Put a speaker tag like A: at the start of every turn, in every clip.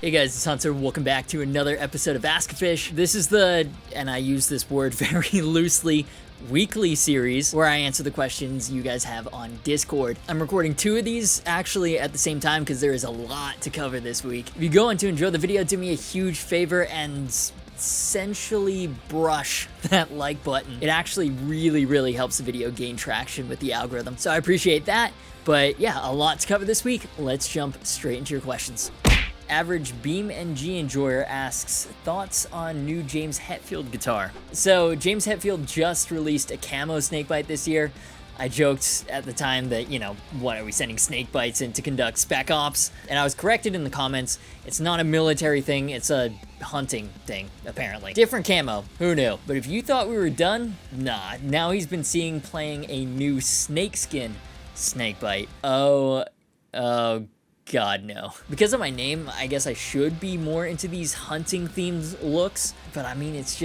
A: Hey guys, it's Hunter. Welcome back to another episode of AskGufish. This is the, and I use this word very loosely, weekly series where I answer the questions you guys have on Discord. I'm recording two of these actually at the same time because there is a lot to cover this week. If you go on to enjoy the video, do me a huge favor and essentially brush that like button. It actually really helps the video gain traction with the algorithm. So I appreciate that. But yeah, a lot to cover this week. Let's jump straight into your questions. Average Beam NG Enjoyer asks, thoughts on new James Hetfield guitar? So James Hetfield just released a camo Snakebite this year. I joked at the time that, you know, what are we sending Snakebytes in to conduct spec ops? And I was corrected in the comments. It's not a military thing, it's a hunting thing, apparently. Different camo, who knew? But if you thought we were done, nah. Now he's been seen playing a new Snakeskin Snakebite. Oh God, no. Because of my name, I guess I should be more into these hunting themed looks, but I mean, it's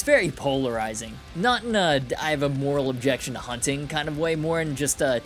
A: very polarizing. Not in a, I have a moral objection to hunting kind of way, more in just a,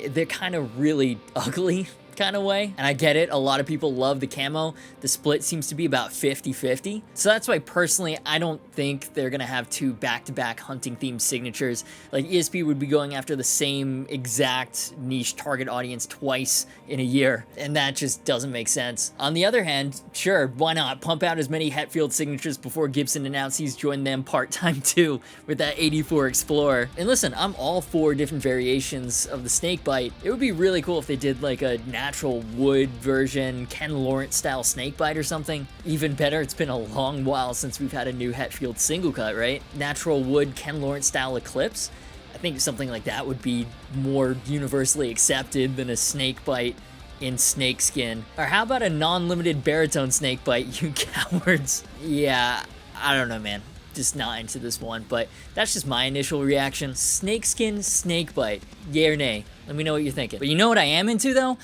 A: they're kind of really ugly kind of way. And I get it, a lot of people love the camo. The split seems to be about 50-50. So that's why personally, I don't think they're gonna have two back-to-back hunting themed signatures. Like ESP would be going after the same exact niche target audience twice in a year, and that just doesn't make sense. On the other hand, sure, why not pump out as many Hetfield signatures before Gibson announced he's joined them part-time too with that 84 Explorer. And listen, I'm all for different variations of the Snakebite. It would be really cool if they did like a natural wood version, Ken Lawrence style Snakebite or something. Even better, it's been a long while since we've had a new Hetfield single cut, right? Natural wood, Ken Lawrence style Eclipse. I think something like that would be more universally accepted than a Snakebite in snakeskin. Or how about a non-limited baritone Snakebite, you cowards? Yeah, I don't know, man. Just not into this one, but that's just my initial reaction. Snakeskin Snakebite, yay or nay? Let me know what you're thinking. But you know what I am into though?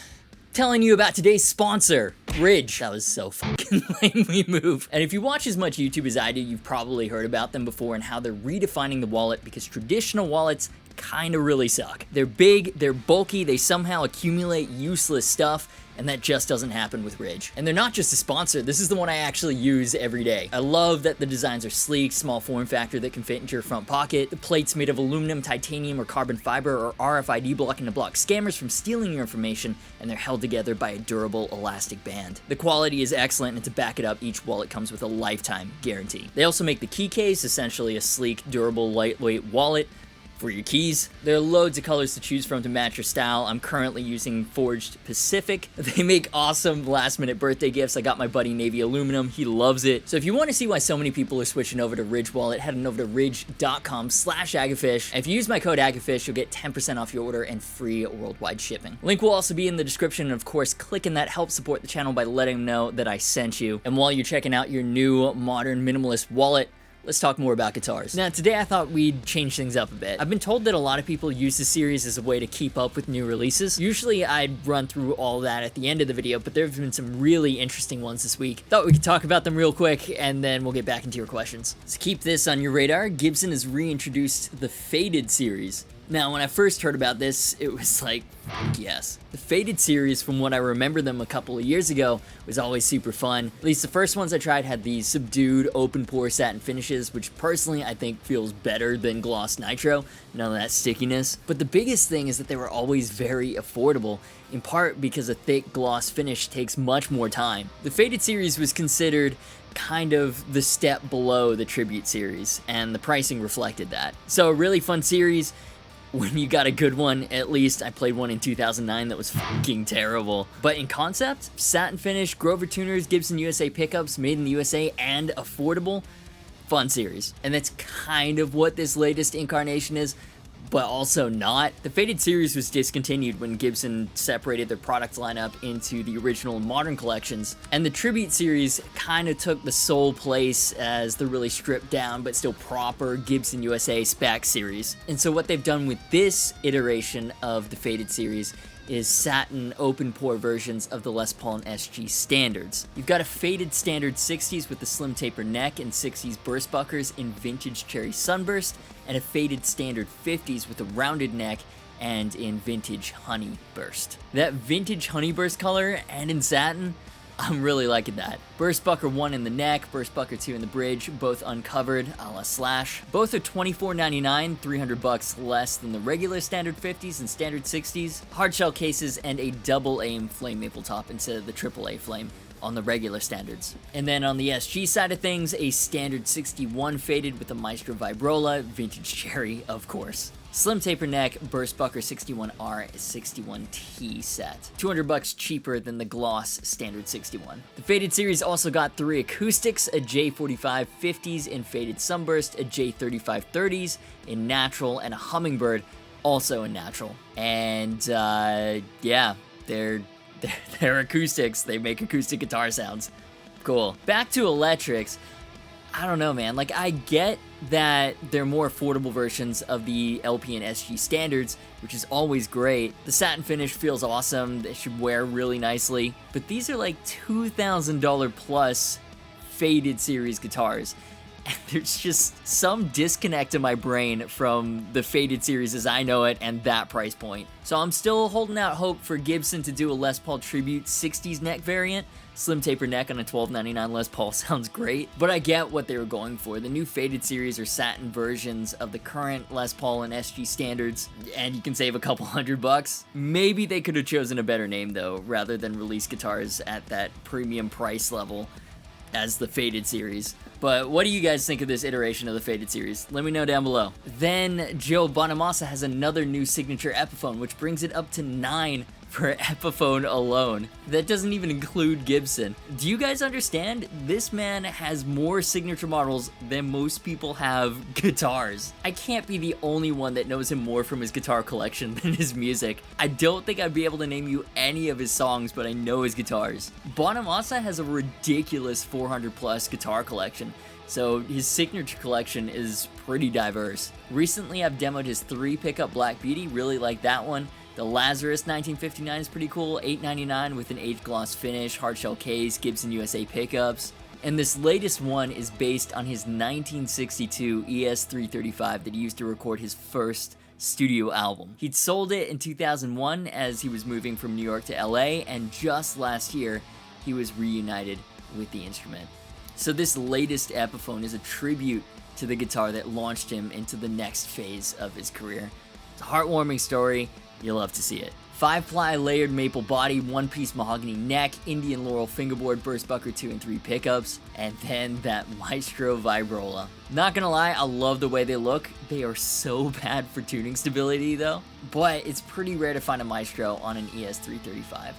A: Telling you about today's sponsor, Ridge. That was so fucking lamely moved. And if you watch as much YouTube as I do, you've probably heard about them before and how they're redefining the wallet because traditional wallets kind of really suck. They're big, they're bulky, they somehow accumulate useless stuff, and that just doesn't happen with Ridge. And they're not just a sponsor, this is the one I actually use every day. I love that the designs are sleek, small form factor that can fit into your front pocket. The plate's made of aluminum, titanium, or carbon fiber, or RFID blocking to block scammers from stealing your information, and they're held together by a durable elastic band. The quality is excellent, and to back it up, each wallet comes with a lifetime guarantee. They also make the key case, essentially a sleek, durable, lightweight wallet for your keys. There are loads of colors to choose from to match your style. I'm currently using Forged Pacific. They make awesome last-minute birthday gifts. I got my buddy Navy Aluminum. He loves it. So if you want to see why so many people are switching over to Ridge Wallet, head on over to ridge.com/AGGufish. If you use my code AGGufish, you'll get 10% off your order and free worldwide shipping. Link will also be in the description, and of course, clicking that helps support the channel by letting them know that I sent you. And while you're checking out your new modern minimalist wallet, let's talk more about guitars. Now, today I thought we'd change things up a bit. I've been told that a lot of people use this series as a way to keep up with new releases. Usually I'd run through all that at the end of the video, but there have been some really interesting ones this week. Thought we could talk about them real quick, and then we'll get back into your questions. So keep this on your radar. Gibson has reintroduced the Faded series. Now, when I first heard about this, it was like, yes. The Faded series, from what I remember them a couple of years ago, was always super fun. At least the first ones I tried had these subdued open pore satin finishes, which personally I think feels better than gloss nitro. None of that stickiness. But the biggest thing is that they were always very affordable, in part because a thick gloss finish takes much more time. The Faded series was considered kind of the step below the Tribute series, and the pricing reflected that. So a really fun series. When you got a good one, at least. I played one in 2009 that was fucking terrible. But in concept, satin finish, Grover tuners, Gibson USA pickups, made in the USA, and affordable, fun series. And that's kind of what this latest incarnation is, but also not. The Faded series was discontinued when Gibson separated their product lineup into the original and modern collections, and the Tribute series kind of took the sole place as the really stripped down but still proper Gibson USA spec series. And so what they've done with this iteration of the Faded series is satin open pore versions of the Les Paul and SG standards. You've got a faded standard 60s with the slim taper neck and 60s burst buckers in vintage cherry sunburst, and a faded standard 50s with a rounded neck and in vintage honey burst. That vintage honey burst color and in satin, I'm really liking that. Burst Bucker 1 in the neck, Burst Bucker 2 in the bridge, both uncovered a la Slash. Both are $24.99, $300 less than the regular standard 50s and standard 60s. Hardshell cases and a double aim flame maple top instead of the triple A flame on the regular standards. And then on the SG side of things, a standard 61 faded with a Maestro Vibrola, vintage cherry, of course. Slim taper neck, Burst Bucker 61R 61T set. $200 cheaper than the gloss standard 61. The faded series also got 3 acoustics, a J45 50s in faded sunburst, a J35 30s in natural, and a hummingbird also in natural. And yeah, they're acoustics. They make acoustic guitar sounds. Cool. Back to electrics. I don't know, man. Like, I get that they're more affordable versions of the LP and SG standards, which is always great. The satin finish feels awesome. They should wear really nicely. But these are like $2,000 plus faded series guitars. And there's just some disconnect in my brain from the faded series as I know it and that price point. So I'm still holding out hope for Gibson to do a Les Paul Tribute 60s neck variant. Slim taper neck on a $12.99 Les Paul sounds great, but I get what they were going for. The new faded series are satin versions of the current Les Paul and SG standards, and you can save a couple $100. Maybe they could have chosen a better name though, rather than release guitars at that premium price level as the faded series. But what do you guys think of this iteration of the faded series? Let me know down below. Then Joe Bonamassa has another new signature Epiphone, which brings it up to 9 for Epiphone alone. That doesn't even include Gibson. Do you guys understand? This man has more signature models than most people have guitars. I can't be the only one that knows him more from his guitar collection than his music. I don't think I'd be able to name you any of his songs, but I know his guitars. Bonamassa has a ridiculous 400 plus guitar collection, so his signature collection is pretty diverse. Recently I've demoed his 3 pickup Black Beauty, really like that one. The Lazarus 1959 is pretty cool, $8.99 with an aged gloss finish, hardshell case, Gibson USA pickups. And this latest one is based on his 1962 ES335 that he used to record his first studio album. He'd sold it in 2001 as he was moving from New York to LA, and just last year he was reunited with the instrument. So this latest Epiphone is a tribute to the guitar that launched him into the next phase of his career. It's a heartwarming story. You'll love to see it. 5-ply layered maple body, 1-piece mahogany neck, Indian laurel fingerboard, Burst Bucker 2 and 3 pickups, and then that Maestro Vibrola. Not gonna lie, I love the way they look. They are so bad for tuning stability though, but it's pretty rare to find a Maestro on an ES335.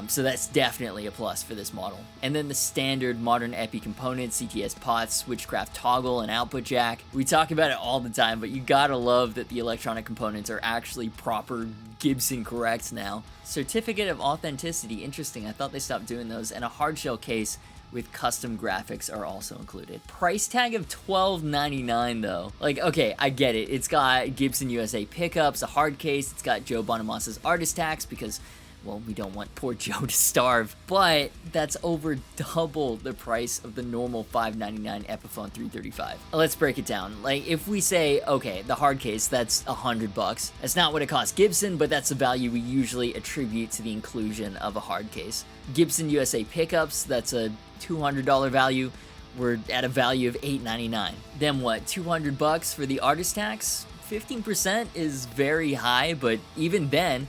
A: So that's definitely a plus for this model. And then the standard modern Epi components, CTS pots, switchcraft toggle, and output jack. We talk about it all the time, but you gotta love that the electronic components are actually proper Gibson correct now. Certificate of authenticity, interesting, I thought they stopped doing those, and a hardshell case with custom graphics are also included. Price tag of $12.99 though. Like, okay, I get it. It's got Gibson USA pickups, a hard case, it's got Joe Bonamassa's artist tax because, well, we don't want poor Joe to starve, but that's over double the price of the normal $5.99 Epiphone 335. Let's break it down. Like, if we say, okay, the hard case, that's $100. That's not what it costs Gibson, but that's the value we usually attribute to the inclusion of a hard case. Gibson USA pickups, that's a $200 value. We're at a value of $8.99. Then what, $200 for the artist tax? 15% is very high, but even then,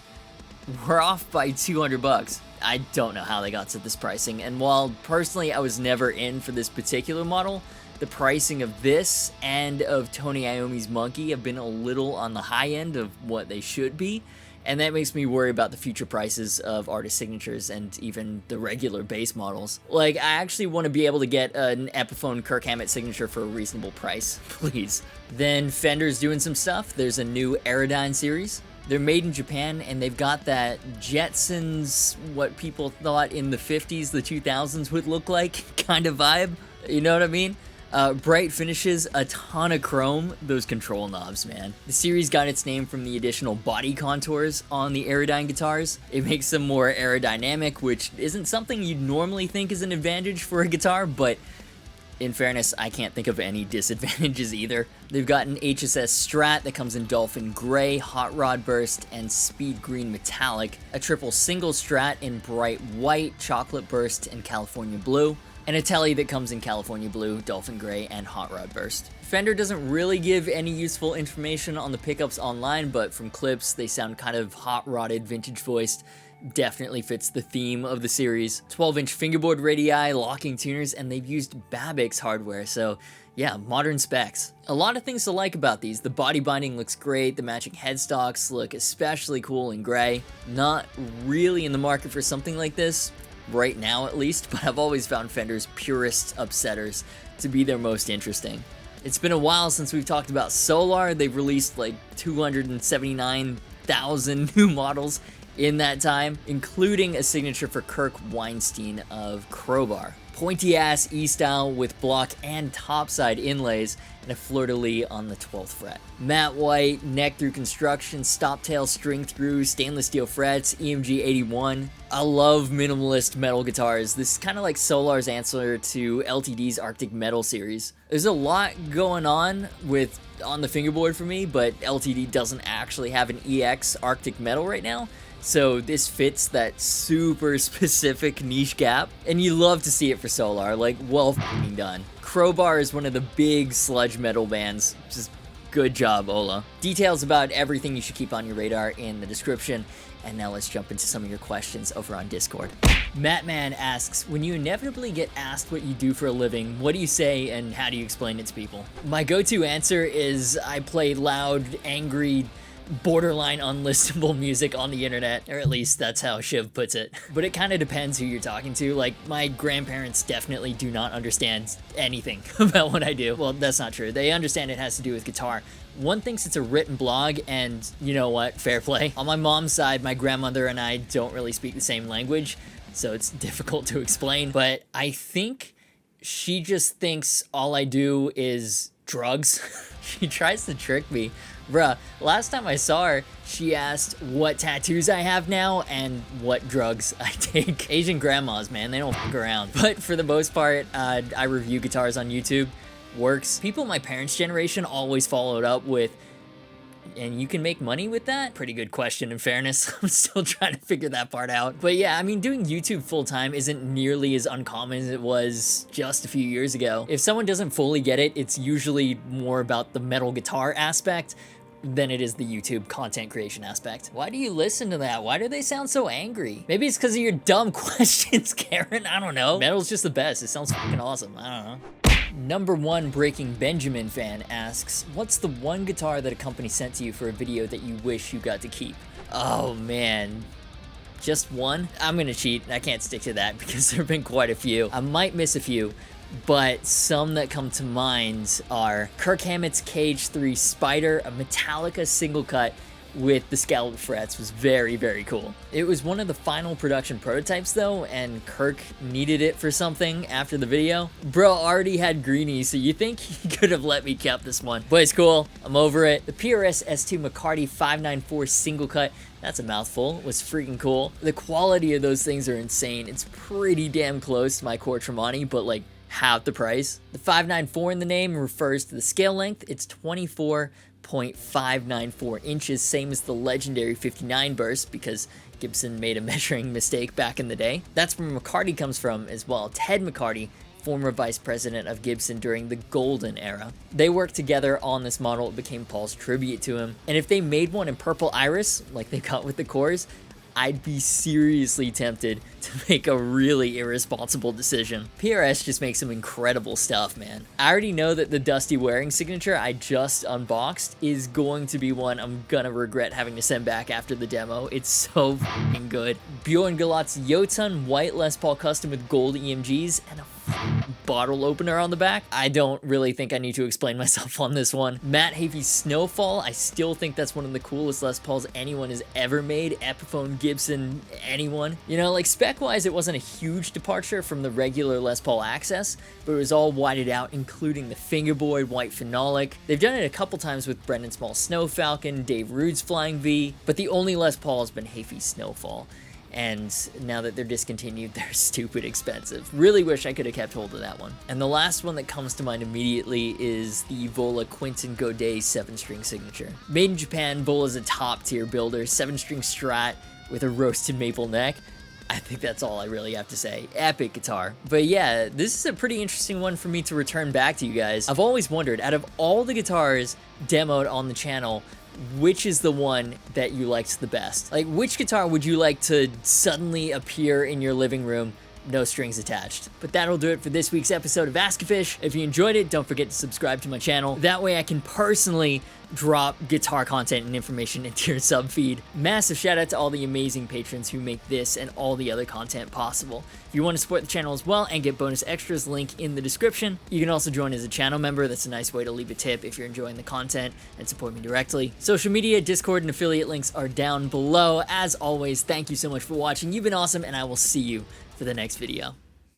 A: we're off by $200. I don't know how they got to this pricing, and while personally I was never in for this particular model, the pricing of this and of Tony Iommi's Monkey have been a little on the high end of what they should be, and that makes me worry about the future prices of artist signatures and even the regular base models. Like, I actually want to be able to get an Epiphone Kirk Hammett signature for a reasonable price, please. Then Fender's doing some stuff. There's a new Aerodyne series. They're made in Japan, and they've got that Jetsons, what people thought in the 50s, the 2000s would look like kind of vibe. You know what I mean? Bright finishes, a ton of chrome, those control knobs, man. The series got its name from the additional body contours on the Aerodyne guitars. It makes them more aerodynamic, which isn't something you'd normally think is an advantage for a guitar, but In fairness, I can't think of any disadvantages either. They've got an HSS Strat that comes in Dolphin Gray, Hot Rod Burst, and Speed Green Metallic, a triple single Strat in Bright White, Chocolate Burst, and California Blue, and a Telly that comes in California Blue, Dolphin Gray, and Hot Rod Burst. Fender doesn't really give any useful information on the pickups online, but from clips, they sound kind of hot-rodded, vintage-voiced. Definitely fits the theme of the series. 12-inch fingerboard radii, locking tuners, and they've used Babix hardware, so yeah, modern specs. A lot of things to like about these. The body binding looks great, the matching headstocks look especially cool in gray. Not really in the market for something like this, right now at least, but I've always found Fender's purest upsetters to be their most interesting. It's been a while since we've talked about Solar. They've released like 279,000 new models in that time, including a signature for Kirk Weinstein of Crowbar. Pointy-ass E-style with block and topside inlays, and a fleur-de-lis on the 12th fret. Matte white, neck through construction, stop tail string through, stainless steel frets, EMG 81. I love minimalist metal guitars. This is kind of like Solar's answer to LTD's Arctic Metal series. There's a lot going on the fingerboard for me, but LTD doesn't actually have an EX Arctic Metal right now. So this fits that super specific niche gap, and you love to see it for Solar, like, well f***ing done. Crowbar is one of the big sludge metal bands, just good job, Ola. Details about everything you should keep on your radar in the description, and now let's jump into some of your questions over on Discord. Mattman asks, when you inevitably get asked what you do for a living, what do you say and how do you explain it to people? My go-to answer is I play loud, angry, borderline unlistenable music on the internet, or at least that's how Shiv puts it. But it kind of depends who you're talking to. Like, my grandparents definitely do not understand anything about what I do. Well, that's not true. They understand it has to do with guitar. One thinks it's a written blog, and you know what? Fair play. On my mom's side, my grandmother and I don't really speak the same language, so it's difficult to explain. But I think she just thinks all I do is drugs. She tries to trick me. Bruh, last time I saw her, she asked what tattoos I have now and what drugs I take. Asian grandmas, man, they don't fuck around. But for the most part, I review guitars on YouTube. Works. People in my parents' generation always followed up with, and you can make money with that? Pretty good question, in fairness. I'm still trying to figure that part out. But yeah, I mean, doing YouTube full-time isn't nearly as uncommon as it was just a few years ago. If someone doesn't fully get it, it's usually more about the metal guitar aspect than it is the YouTube content creation aspect. Why do you listen to that? Why do they sound so angry? Maybe it's because of your dumb questions, Karen. I don't know. Metal's just the best. It sounds fucking awesome. I don't know. Number one Breaking Benjamin fan asks, what's the one guitar that a company sent to you for a video that you wish you got to keep? Oh man, just one? I'm gonna cheat. I can't stick to that because there have been quite a few. I might miss a few, but some that come to mind are Kirk Hammett's KH3 Spider, a Metallica single cut with the scalloped frets. Was very, very cool. It was one of the final production prototypes though, and Kirk needed it for something after the video. Bro already had greenies, so you think he could have let me keep this one. But it's cool, I'm over it. The PRS S2 McCarty 594 single cut, that's a mouthful, was freaking cool. The quality of those things are insane. It's pretty damn close to my Core Tremonti, but like half the price. The 594 in the name refers to the scale length. It's 24.594 inches, same as the legendary 59 burst, because Gibson made a measuring mistake back in the day. That's where McCarty comes from as well. Ted McCarty, former vice president of Gibson during the golden era. They worked together on this model. It became Paul's tribute to him. And if they made one in purple iris, like they got with the cores, I'd be seriously tempted to make a really irresponsible decision. PRS just makes some incredible stuff, man. I already know that the Dusty Wearing signature I just unboxed is going to be one I'm gonna regret having to send back after the demo. It's so fucking good. Bjorn Galot's Jotun white Les Paul custom with gold EMGs and a bottle opener on the back. I don't really think I need to explain myself on this one. Matt Hafey's Snowfall, I still think that's one of the coolest Les Pauls anyone has ever made. Epiphone, Gibson, anyone. You know, like spec-wise, it wasn't a huge departure from the regular Les Paul Access, but it was all whited out, including the fingerboard, white phenolic. They've done it a couple times with Brendan Small's Snow Falcon, Dave Rude's Flying V, but the only Les Paul has been Hafey's Snowfall. and now that they're discontinued, they're stupid expensive. Really wish I could have kept hold of that one. And the last one that comes to mind immediately is the Vola Quinton Godet 7-string signature. Made in Japan, Vola's a top tier builder, 7-string Strat with a roasted maple neck. I think that's all I really have to say. Epic guitar. But yeah, this is a pretty interesting one for me to return back to you guys. I've always wondered, out of all the guitars demoed on the channel, which is the one that you liked the best? Like, which guitar would you like to suddenly appear in your living room, no strings attached? But that'll do it for this week's episode of Ask-a-Fish. If you enjoyed it, don't forget to subscribe to my channel. That way I can personally drop guitar content and information into your sub feed. Massive shout out to all the amazing patrons who make this and all the other content possible. If you want to support the channel as well and get bonus extras, link in the description. You can also join as a channel member. That's a nice way to leave a tip if you're enjoying the content and support me directly. Social media, Discord, and affiliate links are down below. As always, thank you so much for watching. You've been awesome, and I will see you for the next video.